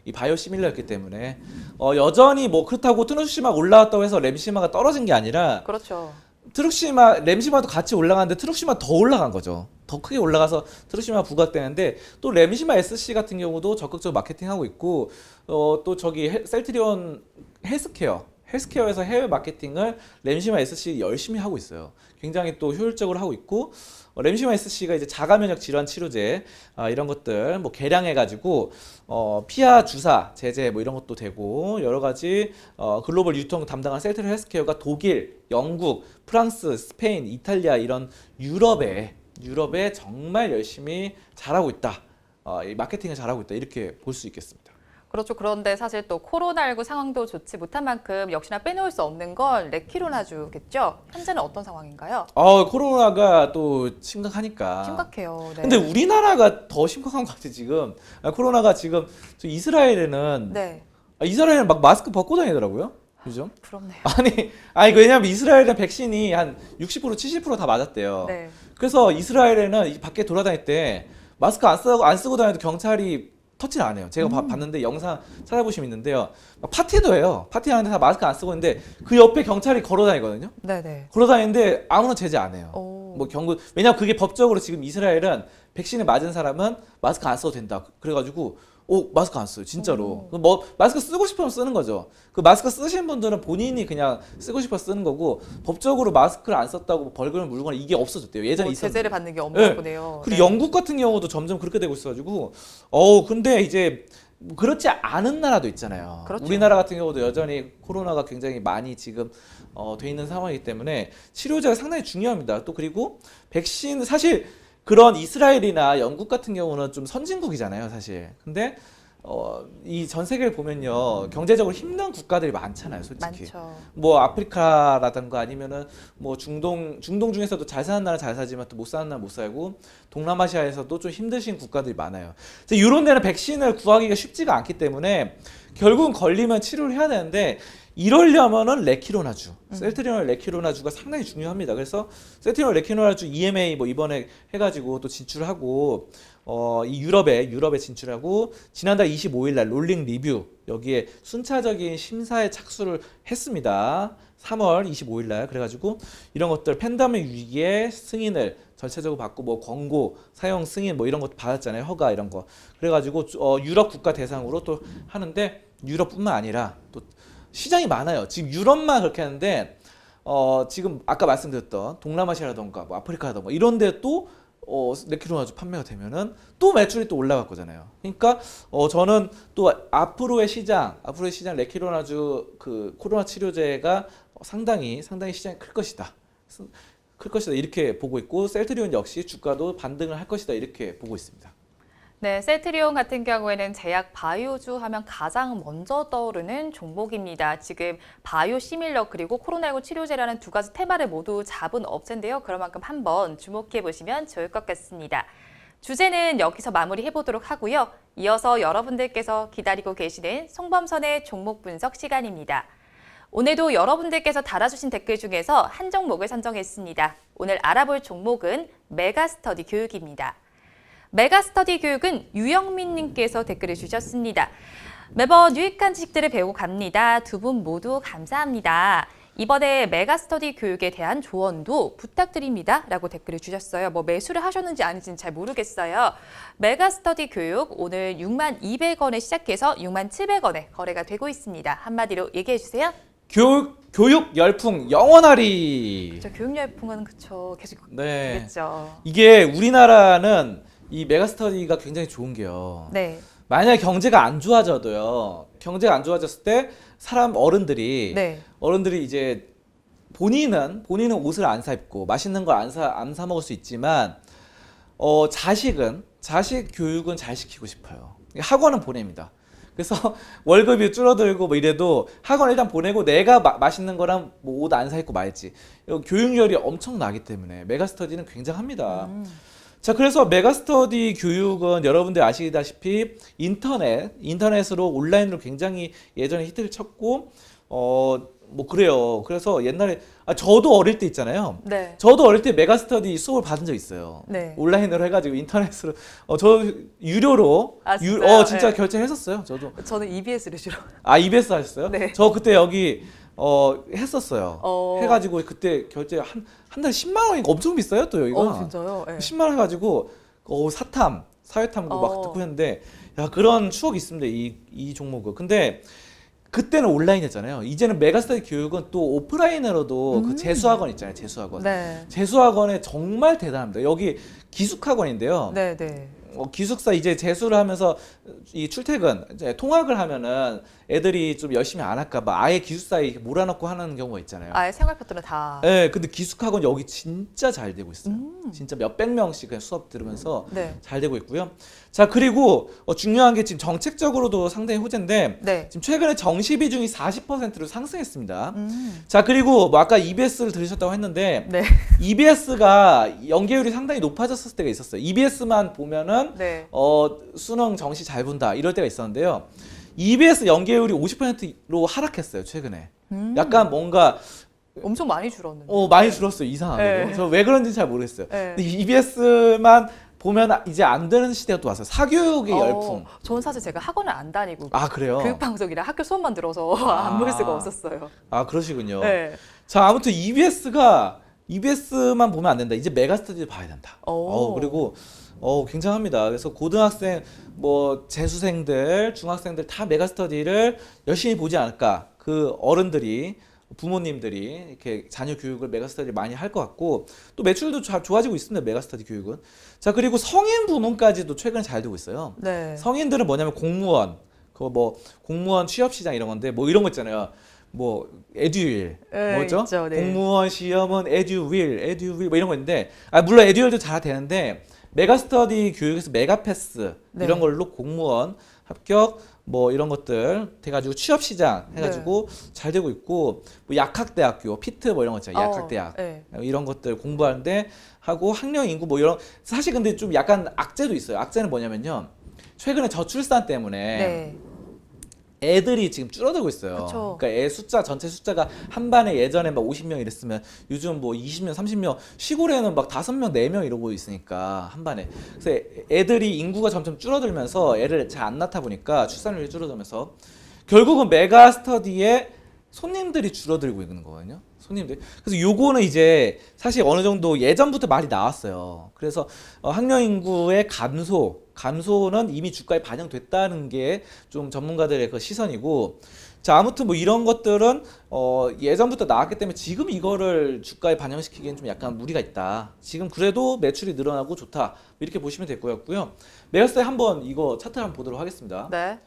이 바이오시밀러였기 때문에 여전히 뭐 그렇다고 트룩시마가 올라왔다고 해서 램시마가 떨어진 게 아니라 램시마도 같이 올라가는데 트룩시마 더 올라간 거죠. 더 크게 올라가서 트룩시마 부각되는데 또 램시마 SC 같은 경우도 적극적으로 마케팅하고 있고 또 셀트리온 헬스케어에서 해외 마케팅을 램시마 SC 열심히 하고 있어요. 굉장히 또 효율적으로 하고 있고 램시마 SC가 이제 자가 면역 질환 치료제 이런 것들 뭐 개량해가지고 피하 주사 제제 뭐 이런 것도 되고 여러 가지 글로벌 유통 담당한 셀트리온 헬스케어가 독일, 영국, 프랑스, 스페인, 이탈리아 이런 유럽에 정말 열심히 잘하고 있다. 이 마케팅을 잘하고 있다. 이렇게 볼 수 있겠습니다. 그렇죠. 그런데 사실 또 코로나19 상황도 좋지 못한 만큼 역시나 빼놓을 수 없는 건 레퀴로나주겠죠? 현재는 어떤 상황인가요? 코로나가 또 심각하니까. 심각해요. 근데 우리나라가 더 심각한 것 같아 지금. 코로나가 지금 이스라엘에는 막 마스크 벗고 다니더라고요. 그죠? 부럽네요. 아니 왜냐면 이스라엘은 백신이 한 60% 70% 다 맞았대요. 그래서 이스라엘에는 밖에 돌아다닐 때 마스크 안 쓰고 다녀도 경찰이 터치를 안 해요. 제가 봤는데 영상 찾아보시면 있는데요. 파티도 해요. 파티하는데 다 마스크 안 쓰고 있는데 그 옆에 경찰이 걸어 다니거든요. 걸어 다니는데 아무런 제재 안 해요. 왜냐면 그게 법적으로 지금 이스라엘은 백신을 맞은 사람은 마스크 안 써도 된다. 그래가지고 마스크 안 써요. 진짜로. 뭐 마스크 쓰고 싶으면 쓰는 거죠. 그 마스크 쓰신 분들은 본인이 그냥 쓰고 싶어 쓰는 거고 법적으로 마스크를 안 썼다고 벌금을 물거나 이게 없어졌대요. 예전에 있었는데. 제재를 받는 게 없나 보네요. 그리고 영국 같은 경우도 점점 그렇게 되고 있어가지고 근데 이제 그렇지 않은 나라도 있잖아요. 그렇죠. 우리나라 같은 경우도 여전히 코로나가 굉장히 많이 지금 돼 있는 상황이기 때문에 치료제가 상당히 중요합니다. 또 그리고 백신 사실 그런 이스라엘이나 영국 같은 경우는 좀 선진국이잖아요, 사실. 근데 이 전 세계를 보면요, 경제적으로 힘든 국가들이 많잖아요, 솔직히. 많죠. 뭐 아프리카라든가 아니면은 뭐 중동 중에서도 잘 사는 나라 잘 살지만 또 못 사는 나라 못 살고, 동남아시아에서도 좀 힘드신 국가들이 많아요. 그래서 이런 데는 백신을 구하기가 쉽지가 않기 때문에 결국은 걸리면 치료를 해야 되는데, 이러려면은 레키로나주, 셀트리온 레키로나주가 상당히 중요합니다. 그래서 셀트리온 레키로나주 EMA 뭐 이번에 해가지고 또 진출하고, 이 유럽에 진출하고, 지난달 25일 날 롤링 리뷰 여기에 순차적인 심사에 착수를 했습니다. 3월 25일 날. 그래가지고 이런 것들 팬데믹 위기에 승인을 전체적으로 받고, 뭐 권고 사용 승인 뭐 이런 것도 받았잖아요, 허가 이런 거. 그래가지고 유럽 국가 대상으로 또 하는데, 유럽뿐만 아니라 또 시장이 많아요. 지금 유럽만 그렇게 하는데, 지금 아까 말씀드렸던 동남아시아라던가 뭐 아프리카라던가 이런 데 또 레키로나주 판매가 되면은 또 매출이 또 올라갈 거잖아요. 그러니까 저는 또 앞으로의 시장 레키로나주 그 코로나 치료제가 상당히 시장이 클 것이다. 이렇게 보고 있고, 셀트리온 역시 주가도 반등을 할 것이다 이렇게 보고 있습니다. 네, 셀트리온 같은 경우에는 제약 바이오주 하면 가장 먼저 떠오르는 종목입니다. 지금 바이오 시밀러 그리고 코로나19 치료제라는 두 가지 테마를 모두 잡은 업체인데요. 그런 만큼 한번 주목해 보시면 좋을 것 같습니다. 주제는 여기서 마무리해 보도록 하고요. 이어서 여러분들께서 기다리고 계시는 송범선의 종목 분석 시간입니다. 오늘도 여러분들께서 달아주신 댓글 중에서 한 종목을 선정했습니다. 오늘 알아볼 종목은 메가스터디 교육입니다. 메가스터디 교육은 유영민 님께서 댓글을 주셨습니다. 매번 유익한 지식들을 배우고 갑니다. 두 분 모두 감사합니다. 이번에 메가스터디 교육에 대한 조언도 부탁드립니다. 라고 댓글을 주셨어요. 뭐 매수를 하셨는지 아닌지는 잘 모르겠어요. 메가스터디 교육 오늘 62,200원에 시작해서 67,000원에 거래가 되고 있습니다. 한마디로 얘기해 주세요. 교육 열풍 영원하리. 저 교육 열풍은 그쵸. 계속 네. 되겠죠. 이게 우리나라는 이 메가스터디가 굉장히 좋은 게요. 네. 만약에 경제가 안 좋아졌을 때 어른들이 네. 이제 본인은 옷을 안 사 입고 맛있는 걸 안 사 먹을 수 있지만, 자식 교육은 잘 시키고 싶어요. 학원은 보냅니다. 그래서 월급이 줄어들고 뭐 이래도 학원 일단 보내고, 내가 맛있는 거랑 뭐 옷 안 사 입고 말지. 교육열이 엄청 나기 때문에 메가스터디는 굉장합니다. 자, 그래서 메가스터디 교육은 여러분들 아시다시피 인터넷으로 온라인으로 굉장히 예전에 히트를 쳤고, 뭐 그래요. 그래서 옛날에 저도 어릴 때 있잖아요. 네. 저도 어릴 때 메가스터디 수업을 받은 적 있어요. 네. 온라인으로 해가지고 인터넷으로 저 유료로 진짜요? 진짜 네. 결제했었어요. 저도. 저는 EBS를 주로. EBS 하셨어요? 네. 저 그때 여기 했었어요. 해가지고 그때 결제 한 달에 10만 원이니까 엄청 비싸요, 또 여기가. 진짜요? 네. 10만 원 해가지고 사회탐구 막 듣고 했는데, 야, 그런 추억이 있습니다. 이 종목은. 근데 그때는 온라인이었잖아요. 이제는 메가스터디 교육은 또 오프라인으로도 그 재수학원 있잖아요. 재수학원. 네. 재수학원에 정말 대단합니다. 여기 기숙학원인데요. 네, 네. 기숙사 이제 재수를 하면서 이 출퇴근 이제 통학을 하면은 애들이 좀 열심히 안 할까 봐 아예 기숙사에 몰아넣고 하는 경우가 있잖아요. 아예 생활 패턴을 다. 네, 근데 기숙학원 여기 진짜 잘 되고 있어요. 진짜 몇백 명씩 그냥 수업 들으면서 네. 잘 되고 있고요. 자, 그리고 중요한 게 지금 정책적으로도 상당히 호재인데, 네. 지금 최근에 정시 비중이 40%로 상승했습니다. 자, 그리고 뭐 아까 EBS를 들으셨다고 했는데, 네. EBS가 연계율이 상당히 높아졌을 때가 있었어요. EBS만 보면은 네. 수능 정시 잘 본다 이럴 때가 있었는데요. EBS 연계율이 50%로 하락했어요, 최근에. 약간 뭔가 엄청 많이 줄었는데. 많이 줄었어요, 이상하게도. 네. 저 왜 그런지 잘 모르겠어요. 네. 근데 EBS만 보면 이제 안 되는 시대가 또 왔어요. 사교육의 열풍. 저는 사실 제가 학원을 안 다니고 그래요? 교육방송이라 학교 수업만 들어서 안 볼 수가 없었어요. 그러시군요. 네. 자, 아무튼 EBS만 보면 안 된다. 이제 메가스터디를 봐야 된다. 그리고 굉장합니다. 그래서 고등학생, 뭐 재수생들, 중학생들 다 메가스터디를 열심히 보지 않을까. 그 어른들이, 부모님들이 이렇게 자녀 교육을 메가스터디 많이 할 것 같고, 또 매출도 좋아지고 있습니다. 메가스터디 교육은. 자, 그리고 성인 부문까지도 최근에 잘 되고 있어요. 네. 성인들은 뭐냐면 공무원, 그거 뭐 공무원 취업 시장 이런 건데 뭐 이런 거 있잖아요. 뭐 에듀윌 뭐죠? 있죠, 네. 공무원 시험은 에듀윌 뭐 이런 거 있는데 물론 에듀윌도 잘 되는데 메가스터디 교육에서 메가패스 네. 이런 걸로 공무원 합격 뭐 이런 것들 돼가지고 취업 시장 해가지고 잘 되고 있고 뭐 약학대학교 피트 뭐 이런 거 있잖아요. 약학대학 네. 이런 것들 공부하는데 하고 학령 인구 뭐 이런 사실 근데 좀 약간 악재도 있어요. 악재는 뭐냐면요. 최근에 저출산 때문에 네. 애들이 지금 줄어들고 있어요. 그쵸. 그러니까 애 숫자 전체 숫자가 한 반에 예전에 막 50명 이랬으면 요즘 뭐 20명, 30명 시골에는 막 5명, 4명 이러고 있으니까 한 반에. 그래서 애들이 인구가 점점 줄어들면서 애를 잘 안 낳다 보니까 출산율이 줄어들면서 결국은 메가 스터디에 손님들이 줄어들고 있는 거거든요. 손님들. 그래서 요거는 이제 사실 어느 정도 예전부터 말이 나왔어요. 그래서 학령 인구의 감소는 이미 주가에 반영됐다는 게 좀 전문가들의 그 시선이고, 자 아무튼 뭐 이런 것들은 예전부터 나왔기 때문에 지금 이거를 주가에 반영시키기엔 좀 약간 무리가 있다. 지금 그래도 매출이 늘어나고 좋다. 이렇게 보시면 될 거였고요. 메가스터디 한번 이거 차트 한번 보도록 하겠습니다. 네.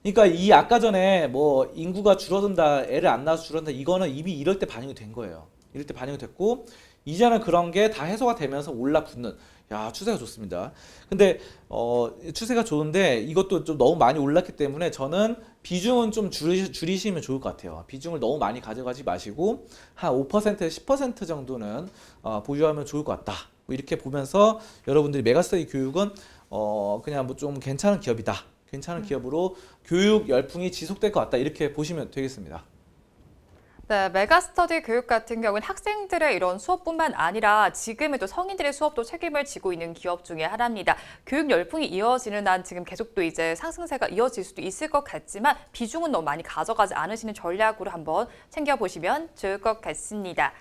그러니까 이 아까 전에 뭐 인구가 줄어든다, 애를 안 낳아서 줄어든다 이거는 이미 이럴 때 반영이 된 거예요. 이럴 때 반영이 됐고 이제는 그런 게 다 해소가 되면서 올라붙는 야 추세가 좋습니다. 근데 추세가 좋은데 이것도 좀 너무 많이 올랐기 때문에 저는 비중은 좀 줄이시면 좋을 것 같아요. 비중을 너무 많이 가져가지 마시고 한 5%, 10% 정도는 보유하면 좋을 것 같다. 뭐 이렇게 보면서 여러분들이 메가스터디 교육은 그냥 뭐 좀 괜찮은 기업이다. 괜찮은 기업으로 교육 열풍이 지속될 것 같다. 이렇게 보시면 되겠습니다. 네, 메가스터디 교육 같은 경우는 학생들의 이런 수업뿐만 아니라 지금에도 성인들의 수업도 책임을 지고 있는 기업 중에 하나입니다. 교육 열풍이 이어지는 한 지금 계속 또 이제 상승세가 이어질 수도 있을 것 같지만 비중은 너무 많이 가져가지 않으시는 전략으로 한번 챙겨보시면 좋을 것 같습니다.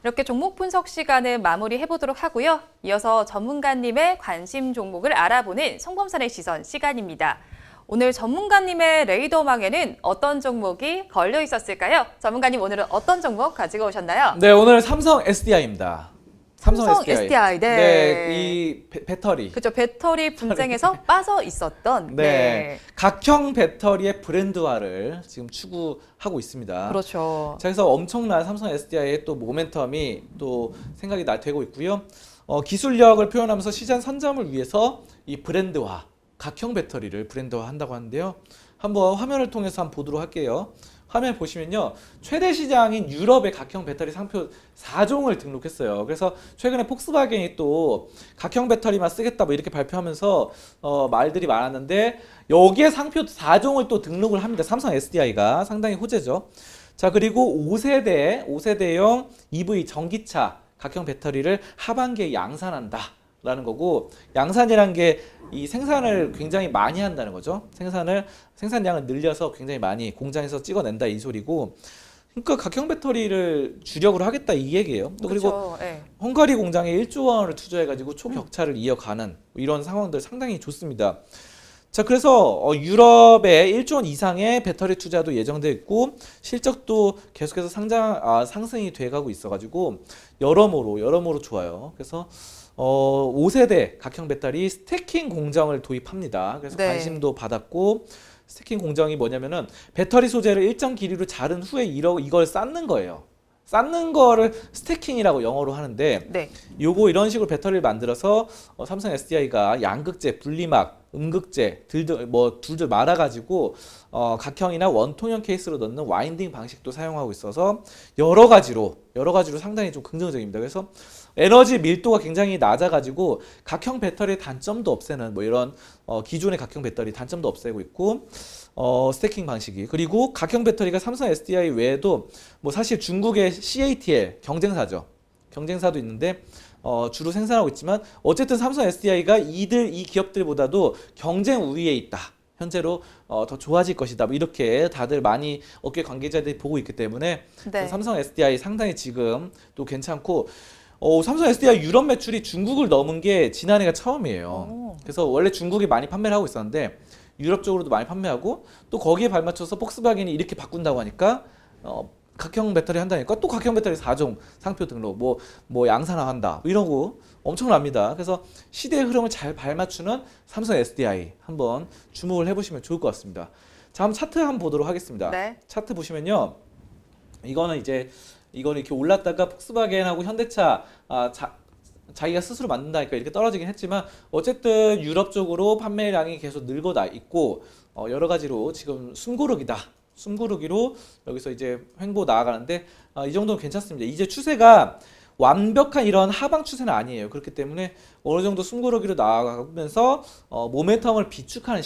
이렇게 종목 분석 시간을 마무리해보도록 하고요. 이어서 전문가님의 관심 종목을 알아보는 성범선의 시선 시간입니다. 오늘 전문가님의 레이더망에는 어떤 종목이 걸려 있었을까요? 전문가님 오늘은 어떤 종목 가지고 오셨나요? 네, 오늘 삼성 SDI입니다. 삼성 SDI, 네. 네, 이 배터리. 그렇죠. 배터리 분쟁에서 빠져 있었던. 네. 각형 배터리의 브랜드화를 지금 추구하고 있습니다. 그렇죠. 자, 그래서 엄청난 삼성 SDI의 또 모멘텀이 또 생각이 되고 있고요. 기술력을 표현하면서 시장 선점을 위해서 이 브랜드화, 각형 배터리를 브랜드화 한다고 하는데요. 한번 화면을 통해서 한번 보도록 할게요. 화면 보시면요. 최대 시장인 유럽의 각형 배터리 상표 4종을 등록했어요. 그래서 최근에 폭스바겐이 또 각형 배터리만 쓰겠다 뭐 이렇게 발표하면서 말들이 많았는데 여기에 상표 4종을 또 등록을 합니다. 삼성 SDI가 상당히 호재죠. 자, 그리고 5세대용 EV 전기차 각형 배터리를 하반기에 양산한다. 라는 거고, 양산이란 게 이 생산을 굉장히 많이 한다는 거죠. 생산량을 늘려서 굉장히 많이 공장에서 찍어낸다 이 소리고, 그러니까 각형 배터리를 주력으로 하겠다 이 얘기예요. 또 그리고 그렇죠. 네. 헝가리 공장에 1조 원을 투자해가지고 초격차를 이어가는 이런 상황들 상당히 좋습니다. 자, 그래서 유럽에 1조 원 이상의 배터리 투자도 예정되어 있고 실적도 계속해서 상승이 돼가고 있어가지고 여러모로 좋아요. 그래서 5세대 각형 배터리 스태킹 공정을 도입합니다. 그래서 네. 관심도 받았고, 스태킹 공정이 뭐냐면은 배터리 소재를 일정 길이로 자른 후에 이걸 쌓는 거예요. 쌓는 거를 스태킹이라고 영어로 하는데, 네. 요거 이런 식으로 배터리를 만들어서 삼성 SDI가 양극재, 분리막, 음극재 둘들 말아가지고 각형이나 원통형 케이스로 넣는 와인딩 방식도 사용하고 있어서 여러 가지로 상당히 좀 긍정적입니다. 그래서 에너지 밀도가 굉장히 낮아가지고 각형 배터리의 단점도 없애는 뭐 이런 기존의 각형 배터리 단점도 없애고 있고, 스태킹 방식이, 그리고 각형 배터리가 삼성 SDI 외에도 뭐 사실 중국의 CATL 경쟁사도 있는데 주로 생산하고 있지만 어쨌든 삼성 SDI가 이 기업들보다도 경쟁 우위에 있다. 현재로 더 좋아질 것이다. 뭐 이렇게 다들 많이 업계 관계자들이 보고 있기 때문에 네. 삼성 SDI 상당히 지금 또 괜찮고, 삼성 SDI 유럽 매출이 중국을 넘은 게 지난해가 처음이에요. 그래서 원래 중국이 많이 판매를 하고 있었는데 유럽 쪽으로도 많이 판매하고, 또 거기에 발맞춰서 폭스바겐이 이렇게 바꾼다고 하니까 각형 배터리 한다니까 또 각형 배터리 4종 상표 등록 뭐 양산화한다 이러고 엄청납니다. 그래서 시대의 흐름을 잘 발맞추는 삼성 SDI 한번 주목을 해보시면 좋을 것 같습니다. 자, 한번 차트 한번 보도록 하겠습니다. 네. 차트 보시면요. 이거는 이렇게 올랐다가 폭스바겐하고 현대차 자기가 스스로 만든다니까 이렇게 떨어지긴 했지만 어쨌든 유럽 쪽으로 판매량이 계속 늘고 있고 여러 가지로 지금 숨고르기로 여기서 이제 횡보 나아가는데 이 정도는 괜찮습니다. 이제 추세가 완벽한 이런 하방 추세는 아니에요. 그렇기 때문에 어느 정도 숨고르기로 나아가면서 모멘텀을 비축하는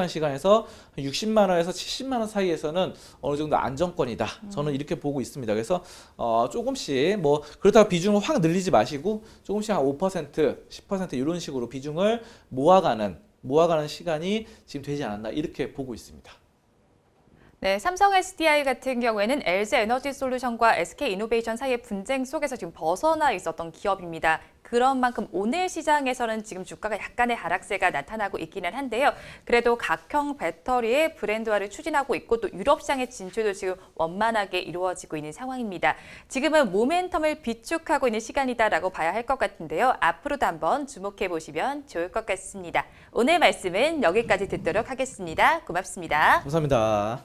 시간에서 60만 원에서 70만 원 사이에서는 어느 정도 안정권이다. 저는 이렇게 보고 있습니다. 그래서 조금씩 뭐 그렇다고 비중을 확 늘리지 마시고 조금씩 한 5%, 10% 이런 식으로 비중을 모아가는 시간이 지금 되지 않았나 이렇게 보고 있습니다. 네, 삼성 SDI 같은 경우에는 LG 에너지 솔루션과 SK 이노베이션 사이의 분쟁 속에서 지금 벗어나 있었던 기업입니다. 그런 만큼 오늘 시장에서는 지금 주가가 약간의 하락세가 나타나고 있기는 한데요. 그래도 각형 배터리의 브랜드화를 추진하고 있고 또 유럽 시장의 진출도 지금 원만하게 이루어지고 있는 상황입니다. 지금은 모멘텀을 비축하고 있는 시간이다라고 봐야 할 것 같은데요. 앞으로도 한번 주목해 보시면 좋을 것 같습니다. 오늘 말씀은 여기까지 듣도록 하겠습니다. 고맙습니다. 감사합니다.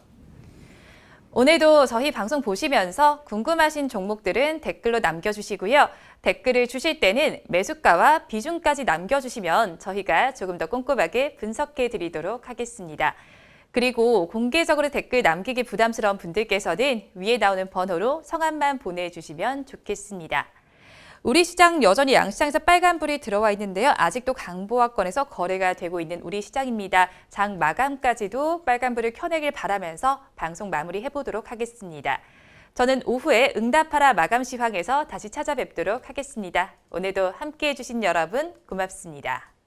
오늘도 저희 방송 보시면서 궁금하신 종목들은 댓글로 남겨주시고요. 댓글을 주실 때는 매수가와 비중까지 남겨주시면 저희가 조금 더 꼼꼼하게 분석해 드리도록 하겠습니다. 그리고 공개적으로 댓글 남기기 부담스러운 분들께서는 위에 나오는 번호로 성함만 보내주시면 좋겠습니다. 우리 시장 여전히 양시장에서 빨간불이 들어와 있는데요. 아직도 강보합권에서 거래가 되고 있는 우리 시장입니다. 장 마감까지도 빨간불을 켜내길 바라면서 방송 마무리해보도록 하겠습니다. 저는 오후에 응답하라 마감 시황에서 다시 찾아뵙도록 하겠습니다. 오늘도 함께해 주신 여러분 고맙습니다.